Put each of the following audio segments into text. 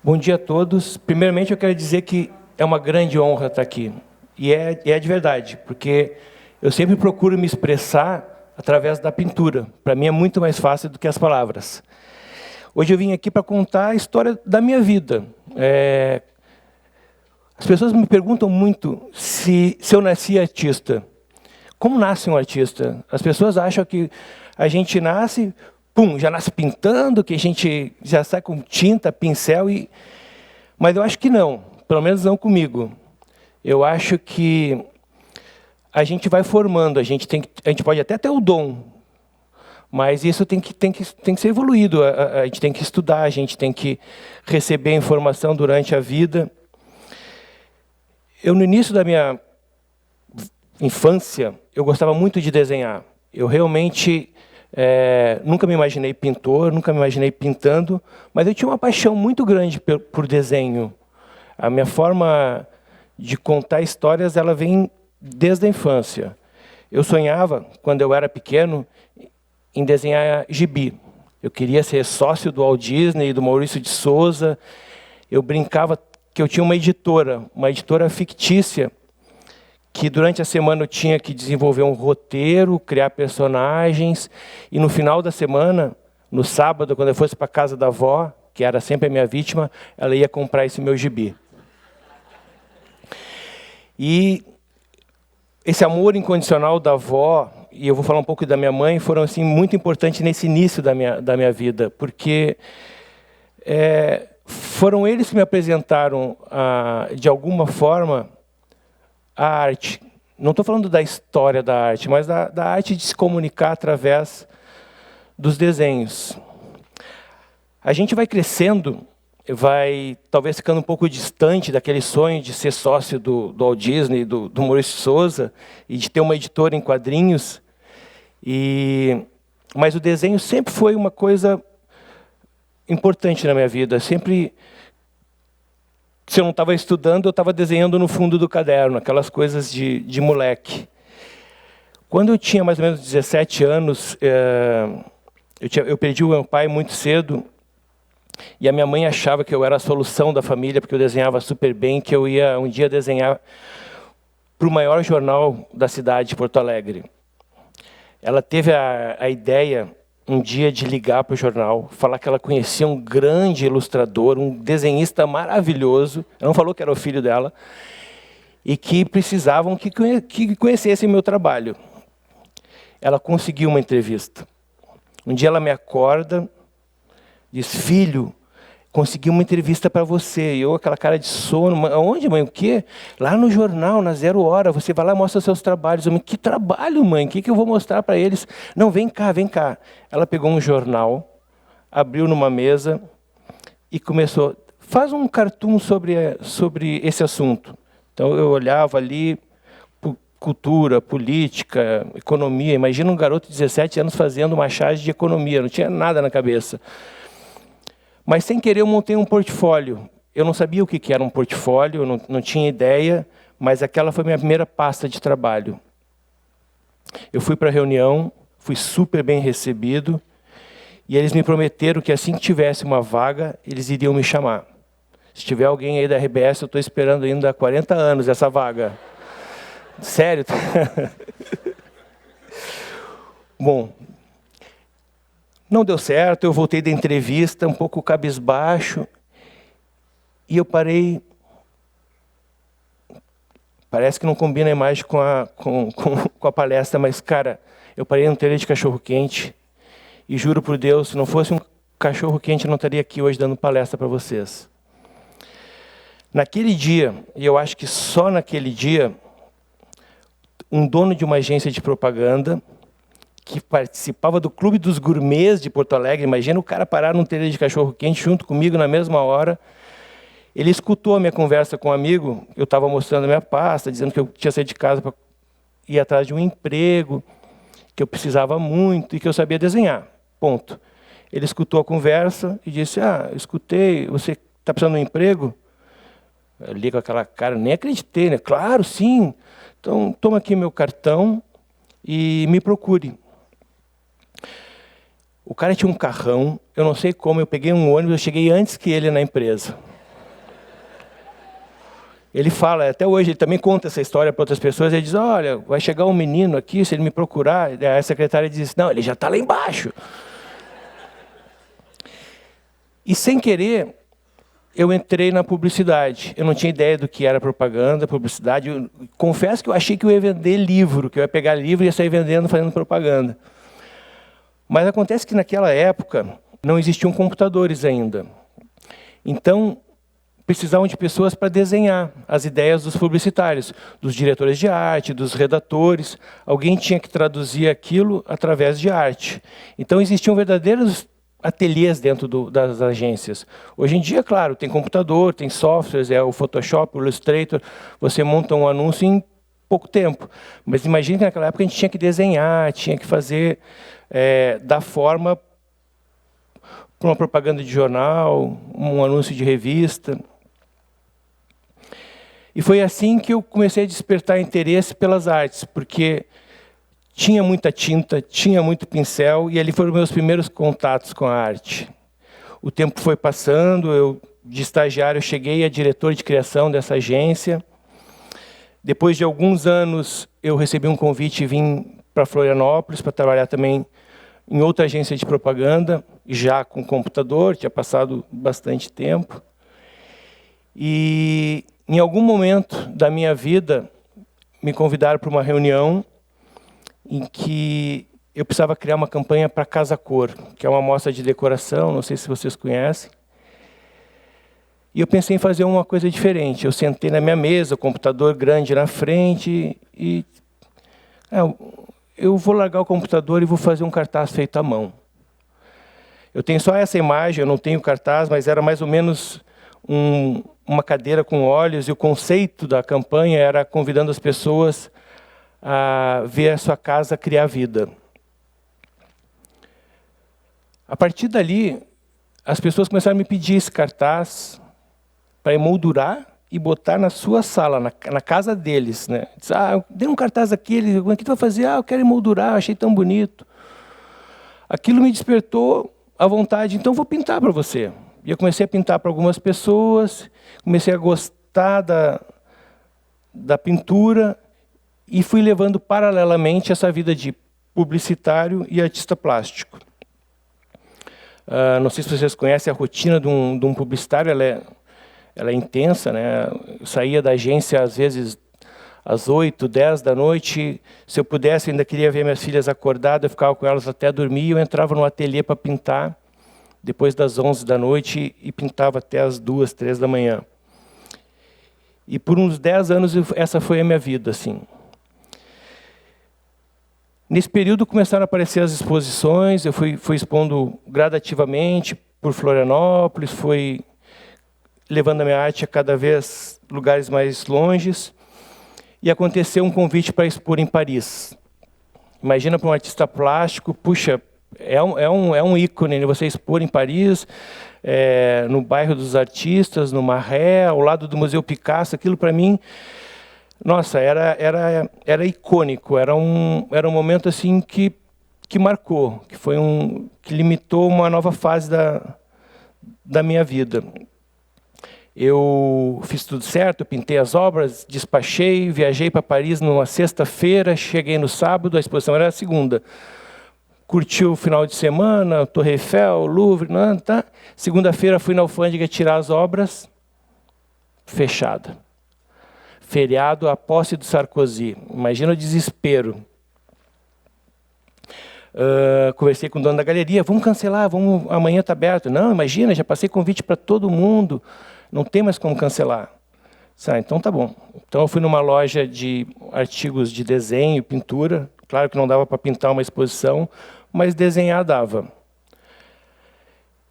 Bom dia a todos. Primeiramente, eu quero dizer que é uma grande honra estar aqui. E é de verdade, porque eu sempre procuro me expressar através da pintura. Para mim é muito mais fácil do que as palavras. Hoje eu vim aqui para contar a história da minha vida. As pessoas me perguntam muito se eu nasci artista. Como nasce um artista? As pessoas acham que a gente nasce... Pum, já nasce pintando, que a gente já sai com tinta, pincel, mas eu acho que não, pelo menos não comigo. Eu acho que a gente vai formando, a gente pode até ter o dom, mas isso tem que ser evoluído, a gente tem que estudar, a gente tem que receber informação durante a vida. No início da minha infância, eu gostava muito de desenhar. Eu realmente... nunca me imaginei pintor, nunca me imaginei pintando, mas eu tinha uma paixão muito grande por desenho. A minha forma de contar histórias, ela vem desde a infância. Eu sonhava, quando eu era pequeno, em desenhar gibi. Eu queria ser sócio do Walt Disney, do Maurício de Souza. Eu brincava que eu tinha uma editora fictícia, que durante a semana eu tinha que desenvolver um roteiro, criar personagens, e no final da semana, no sábado, quando eu fosse para a casa da avó, que era sempre a minha vítima, ela ia comprar esse meu gibi. E esse amor incondicional da avó, e eu vou falar um pouco da minha mãe, foram assim, muito importantes nesse início da minha vida, porque foram eles que me apresentaram, de alguma forma, a arte. Não estou falando da história da arte, mas da arte de se comunicar através dos desenhos. A gente vai crescendo, vai talvez ficando um pouco distante daquele sonho de ser sócio do Walt Disney, do Maurício de Souza, e de ter uma editora em quadrinhos. Mas o desenho sempre foi uma coisa importante na minha vida. Sempre... Se eu não estava estudando, eu estava desenhando no fundo do caderno, aquelas coisas de moleque. Quando eu tinha mais ou menos 17 anos, eu perdi o meu pai muito cedo, e a minha mãe achava que eu era a solução da família, porque eu desenhava super bem, que eu ia um dia desenhar para o maior jornal da cidade, de Porto Alegre. Ela teve a ideia... um dia de ligar para o jornal, falar que ela conhecia um grande ilustrador, um desenhista maravilhoso, ela não falou que era o filho dela, e que precisavam que conhecessem meu trabalho. Ela conseguiu uma entrevista. Um dia ela me acorda, diz: filho, consegui uma entrevista para você. E eu, aquela cara de sono: onde, mãe? O quê? Lá no jornal, na 0 Hora, você vai lá e mostra seus trabalhos. Eu: que trabalho, mãe? O que eu vou mostrar para eles? Não, vem cá, vem cá. Ela pegou um jornal, abriu numa mesa e começou: faz um cartoon sobre esse assunto. Então eu olhava ali, cultura, política, economia. Imagina um garoto de 17 anos fazendo uma charge de economia, não tinha nada na cabeça. Mas, sem querer, eu montei um portfólio. Eu não sabia o que era um portfólio, eu não tinha ideia, mas aquela foi a minha primeira pasta de trabalho. Eu fui para a reunião, fui super bem recebido, e eles me prometeram que assim que tivesse uma vaga, eles iriam me chamar. Se tiver alguém aí da RBS, eu estou esperando ainda há 40 anos essa vaga. Sério? Bom... não deu certo, eu voltei da entrevista um pouco cabisbaixo, e eu parei... Parece que não combina a imagem com a palestra, mas, cara, eu parei num trailer de cachorro-quente, e juro por Deus, se não fosse um cachorro-quente, eu não estaria aqui hoje dando palestra para vocês. Naquele dia, e eu acho que só naquele dia, um dono de uma agência de propaganda, que participava do Clube dos Gourmets de Porto Alegre, imagina o cara parar num trailer de cachorro-quente junto comigo na mesma hora. Ele escutou a minha conversa com um amigo, eu estava mostrando a minha pasta, dizendo que eu tinha saído de casa para ir atrás de um emprego, que eu precisava muito e que eu sabia desenhar. Ponto. Ele escutou a conversa e disse: eu escutei, você está precisando de um emprego? Eu li com aquela cara, nem acreditei, né? Claro, sim. Então, toma aqui meu cartão e me procure. O cara tinha um carrão, eu não sei como, eu peguei um ônibus, eu cheguei antes que ele na empresa. Ele fala, até hoje, ele também conta essa história para outras pessoas, ele diz, olha, vai chegar um menino aqui, se ele me procurar, a secretária diz, não, ele já está lá embaixo. E sem querer, eu entrei na publicidade. Eu não tinha ideia do que era propaganda, publicidade. Eu confesso que eu achei que eu ia vender livro, que eu ia pegar livro e ia sair vendendo, fazendo propaganda. Mas acontece que naquela época não existiam computadores ainda. Então, precisavam de pessoas para desenhar as ideias dos publicitários, dos diretores de arte, dos redatores. Alguém tinha que traduzir aquilo através de arte. Então, existiam verdadeiros ateliês dentro das agências. Hoje em dia, claro, tem computador, tem softwares, é o Photoshop, o Illustrator, você monta um anúncio em pouco tempo. Mas imagine que naquela época a gente tinha que desenhar, tinha que fazer, dar forma para uma propaganda de jornal, um anúncio de revista. E foi assim que eu comecei a despertar interesse pelas artes, porque tinha muita tinta, tinha muito pincel, e ali foram meus primeiros contatos com a arte. O tempo foi passando, eu, de estagiário, cheguei a diretor de criação dessa agência. Depois de alguns anos, eu recebi um convite e vim para Florianópolis para trabalhar também em outra agência de propaganda, já com computador, tinha passado bastante tempo. E em algum momento da minha vida, me convidaram para uma reunião em que eu precisava criar uma campanha para Casa Cor, que é uma mostra de decoração, não sei se vocês conhecem. E eu pensei em fazer uma coisa diferente. Eu sentei na minha mesa, o computador grande na frente, e eu vou largar o computador e vou fazer um cartaz feito à mão. Eu tenho só essa imagem, eu não tenho cartaz, mas era mais ou menos uma cadeira com olhos, e o conceito da campanha era convidando as pessoas a ver a sua casa criar vida. A partir dali, as pessoas começaram a me pedir esse cartaz para emoldurar e botar na sua sala, na casa deles, né? Diz, dê um cartaz aqui, o que tu vai fazer? Eu quero emoldurar, achei tão bonito. Aquilo me despertou a vontade, então vou pintar para você. E eu comecei a pintar para algumas pessoas, comecei a gostar da pintura e fui levando paralelamente essa vida de publicitário e artista plástico. Não sei se vocês conhecem a rotina de um publicitário, ela é intensa, né? Eu saía da agência, às vezes, às 8, 10 da noite. Se eu pudesse, ainda queria ver minhas filhas acordadas, eu ficava com elas até dormir, e eu entrava no ateliê para pintar, depois das 11 da noite, e pintava até as 2, 3 da manhã. E por uns 10 anos, essa foi a minha vida, assim. Nesse período começaram a aparecer as exposições, eu fui expondo gradativamente por Florianópolis, fui levando a minha arte a cada vez lugares mais longes, e aconteceu um convite para expor em Paris. Imagina para um artista plástico, puxa, é um ícone, né? Você expor em Paris, no bairro dos artistas, no Marais, ao lado do Museu Picasso, aquilo para mim, nossa, era icônico, era um momento assim que marcou, que limitou uma nova fase da minha vida. Eu fiz tudo certo, pintei as obras, despachei, viajei para Paris numa sexta-feira, cheguei no sábado, a exposição era a segunda. Curti o final de semana, Torre Eiffel, Louvre, tá? Segunda-feira fui na alfândega tirar as obras, fechada. Feriado, a posse do Sarkozy. Imagina o desespero. Conversei com o dono da galeria, vamos cancelar, amanhã está aberto. Não, imagina, já passei convite para todo mundo, não tem mais como cancelar. Então tá bom. Então eu fui numa loja de artigos de desenho e pintura, claro que não dava para pintar uma exposição, mas desenhar dava.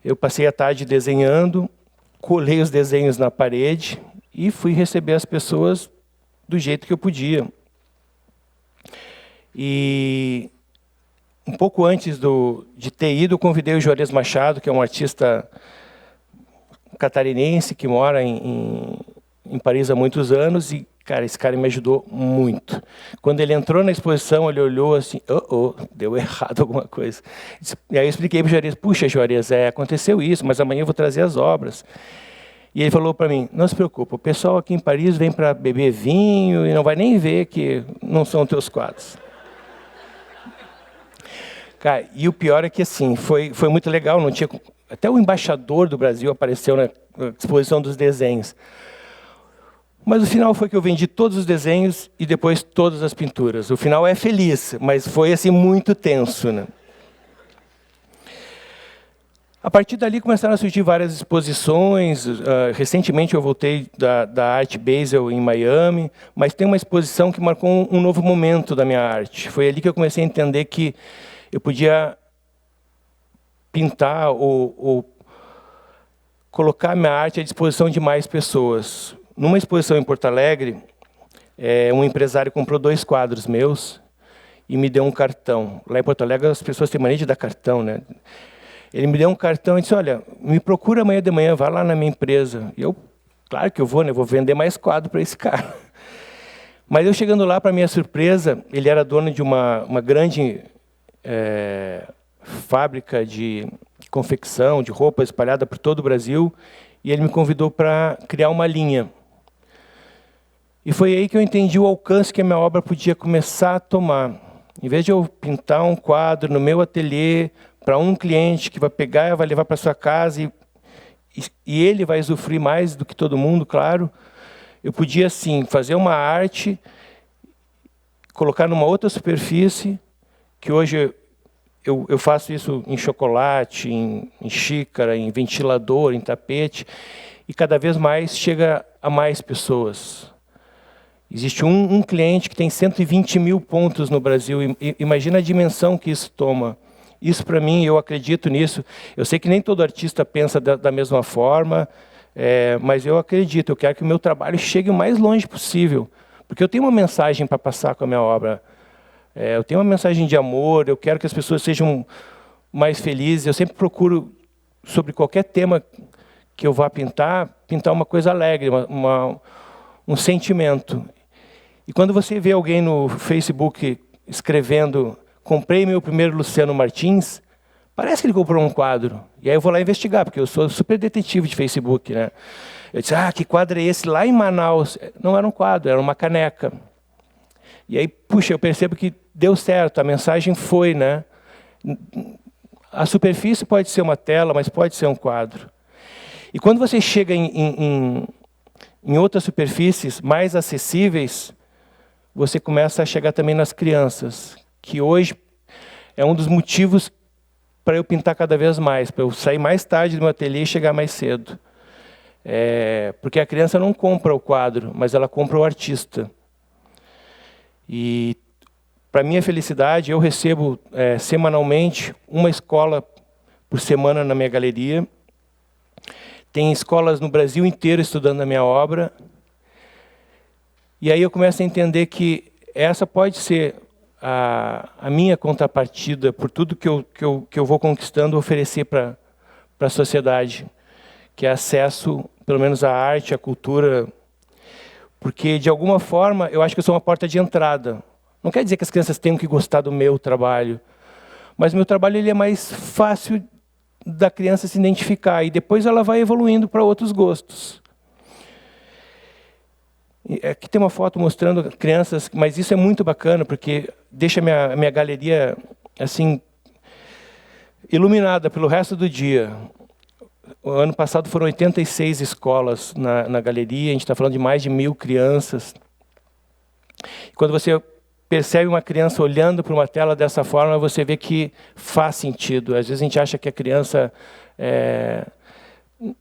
Eu passei a tarde desenhando, colei os desenhos na parede e fui receber as pessoas do jeito que eu podia. E um pouco antes de ter ido, eu convidei o Juarez Machado, que é um artista catarinense que mora em Paris há muitos anos, e cara, esse cara me ajudou muito. Quando ele entrou na exposição, ele olhou assim, deu errado alguma coisa. E aí eu expliquei para o Juarez, puxa, Juarez, aconteceu isso, mas amanhã eu vou trazer as obras. E ele falou para mim, não se preocupe, o pessoal aqui em Paris vem para beber vinho e não vai nem ver que não são teus quadros. Cara, e o pior é que assim, foi muito legal, não tinha, até o embaixador do Brasil apareceu na exposição dos desenhos. Mas o final foi que eu vendi todos os desenhos e depois todas as pinturas. O final é feliz, mas foi assim muito tenso, né? A partir dali começaram a surgir várias exposições. Recentemente eu voltei da Art Basel em Miami, mas tem uma exposição que marcou um novo momento da minha arte. Foi ali que eu comecei a entender que eu podia pintar ou colocar minha arte à disposição de mais pessoas. Numa exposição em Porto Alegre, um empresário comprou 2 quadros meus e me deu um cartão. Lá em Porto Alegre as pessoas têm mania de dar cartão, né? Ele me deu um cartão e disse, olha, me procura amanhã de manhã, vá lá na minha empresa. E eu, claro que eu vou, né? Vou vender mais quadro para esse cara. Mas eu chegando lá, para minha surpresa, ele era dono de uma grande fábrica de confecção, de roupa espalhada por todo o Brasil, e ele me convidou para criar uma linha. E foi aí que eu entendi o alcance que a minha obra podia começar a tomar. Em vez de eu pintar um quadro no meu ateliê para um cliente que vai pegar e vai levar para sua casa e ele vai usufruir mais do que todo mundo, claro, eu podia, sim, fazer uma arte, colocar numa outra superfície, que hoje eu faço isso em chocolate, em xícara, em ventilador, em tapete, e cada vez mais chega a mais pessoas. Existe um cliente que tem 120 mil pontos no Brasil. Imagina a dimensão que isso toma. Isso, para mim, eu acredito nisso. Eu sei que nem todo artista pensa da mesma forma, mas eu acredito. Eu quero que o meu trabalho chegue o mais longe possível. Porque eu tenho uma mensagem para passar com a minha obra. Eu tenho uma mensagem de amor, eu quero que as pessoas sejam mais felizes. Eu sempre procuro, sobre qualquer tema que eu vá pintar uma coisa alegre, um sentimento. E quando você vê alguém no Facebook escrevendo comprei meu primeiro Luciano Martins, parece que ele comprou um quadro. E aí eu vou lá investigar, porque eu sou super detetive de Facebook, né? Eu disse, que quadro é esse? Lá em Manaus. Não era um quadro, era uma caneca. E aí, puxa, eu percebo que deu certo, a mensagem foi, né? A superfície pode ser uma tela, mas pode ser um quadro. E quando você chega em outras superfícies mais acessíveis, você começa a chegar também nas crianças, que hoje é um dos motivos para eu pintar cada vez mais, para eu sair mais tarde do meu ateliê e chegar mais cedo. Porque a criança não compra o quadro, mas ela compra o artista. E, para minha felicidade, eu recebo semanalmente uma escola por semana na minha galeria. Tem escolas no Brasil inteiro estudando a minha obra. E aí eu começo a entender que essa pode ser a minha contrapartida por tudo que eu vou conquistando, oferecer para a sociedade, que é acesso, pelo menos à arte, à cultura, porque, de alguma forma, eu acho que eu sou uma porta de entrada. Não quer dizer que as crianças tenham que gostar do meu trabalho, mas o meu trabalho ele é mais fácil da criança se identificar, e depois ela vai evoluindo para outros gostos. Aqui tem uma foto mostrando crianças, mas isso é muito bacana, porque deixa a minha galeria assim, iluminada pelo resto do dia. O ano passado foram 86 escolas na galeria, a gente está falando de mais de 1000 crianças. Quando você percebe uma criança olhando para uma tela dessa forma, você vê que faz sentido. Às vezes a gente acha que a criança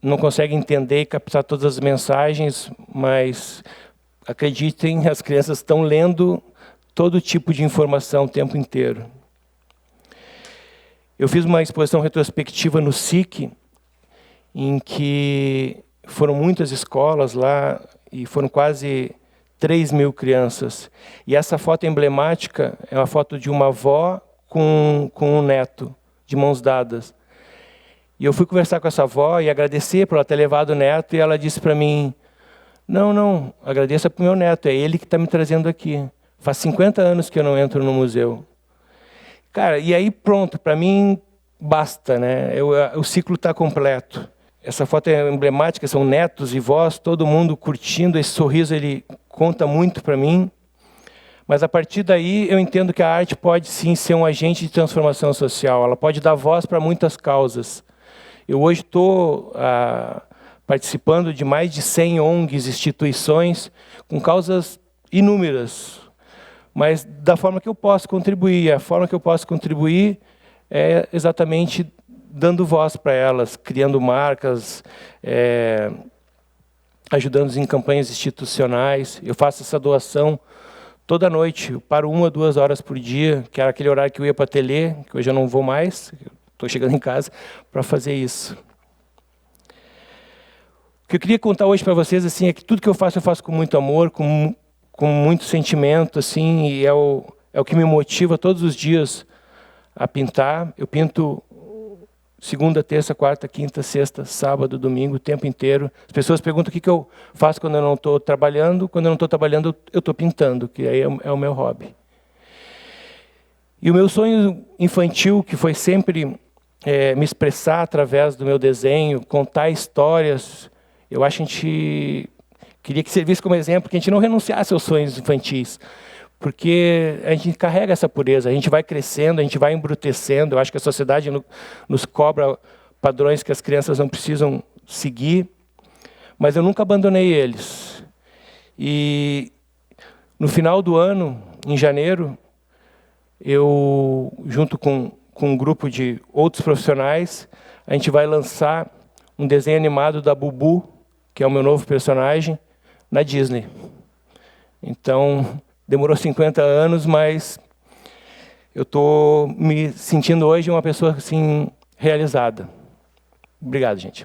não consegue entender e captar todas as mensagens, mas acreditem, as crianças estão lendo todo tipo de informação o tempo inteiro. Eu fiz uma exposição retrospectiva no SIC, em que foram muitas escolas lá, e foram quase 3.000 crianças. E essa foto emblemática é uma foto de uma avó com um neto, de mãos dadas. E eu fui conversar com essa avó e agradecer por ela ter levado o neto, e ela disse para mim, não, agradeça para o meu neto, é ele que está me trazendo aqui. Faz 50 anos que eu não entro no museu. Cara, e aí pronto, para mim basta, né? O ciclo está completo. Essa foto é emblemática, são netos e vós, todo mundo curtindo. Esse sorriso ele conta muito para mim. Mas, a partir daí, eu entendo que a arte pode, sim, ser um agente de transformação social. Ela pode dar voz para muitas causas. Eu hoje estou participando de mais de 100 ONGs, instituições, com causas inúmeras, mas da forma que eu posso contribuir. A forma que eu posso contribuir é exatamente dando voz para elas, criando marcas, ajudando em campanhas institucionais. Eu faço essa doação toda noite, eu paro 1 ou 2 horas por dia, que era aquele horário que eu ia para a tele, que hoje eu não vou mais, estou chegando em casa, para fazer isso. O que eu queria contar hoje para vocês assim, é que tudo que eu faço com muito amor, com muito sentimento, assim, e é o que me motiva todos os dias a pintar. Eu pinto segunda, terça, quarta, quinta, sexta, sábado, domingo, o tempo inteiro. As pessoas perguntam o que eu faço quando eu não estou trabalhando. Quando eu não estou trabalhando, eu estou pintando, que aí é o meu hobby. E o meu sonho infantil, que foi sempre me expressar através do meu desenho, contar histórias. Eu acho que a gente queria que servisse como exemplo, que a gente não renunciasse aos sonhos infantis. Porque a gente carrega essa pureza, a gente vai crescendo, a gente vai embrutecendo. Eu acho que a sociedade nos cobra padrões que as crianças não precisam seguir. Mas eu nunca abandonei eles. E no final do ano, em janeiro, eu, junto com um grupo de outros profissionais, a gente vai lançar um desenho animado da Bubu, que é o meu novo personagem, na Disney. Então, demorou 50 anos, mas eu estou me sentindo hoje uma pessoa assim, realizada. Obrigado, gente.